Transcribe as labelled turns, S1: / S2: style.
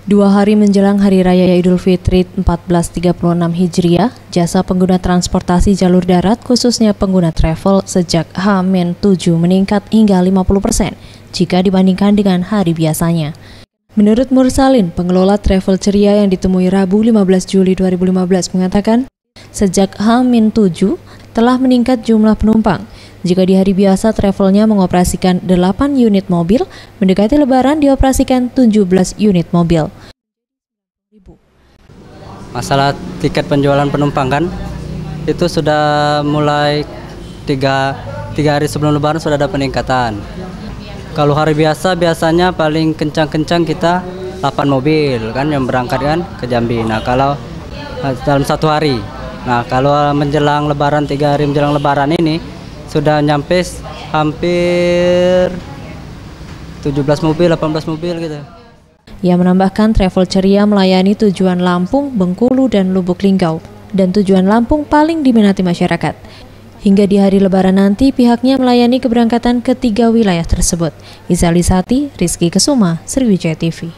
S1: 2 hari menjelang Hari Raya Idul Fitri 1436 Hijriah, jasa pengguna transportasi jalur darat khususnya pengguna travel sejak H-7 meningkat hingga 50% jika dibandingkan dengan hari biasanya. Menurut Mursalin, pengelola Travel Ceria yang ditemui Rabu 15 Juli 2015 mengatakan, sejak H-7 telah meningkat jumlah penumpang. Jika di hari biasa travelnya mengoperasikan 8 unit mobil, mendekati Lebaran dioperasikan 17 unit mobil.
S2: Masalah tiket penjualan penumpang kan, itu sudah mulai 3 hari sebelum Lebaran sudah ada peningkatan. Kalau hari biasa biasanya paling kencang-kencang kita 8 mobil kan yang berangkat kan ke Jambi. Nah kalau dalam 1 hari, nah kalau menjelang Lebaran 3 hari menjelang Lebaran ini sudah nyampe hampir 17 mobil, 18 mobil gitu.
S1: Ia menambahkan Travel Ceria melayani tujuan Lampung, Bengkulu, dan Lubuk Linggau, dan tujuan Lampung paling diminati masyarakat. Hingga di hari Lebaran nanti, pihaknya melayani keberangkatan ke 3 wilayah tersebut. Izalisati, Rizky Kesuma, Sriwijaya TV.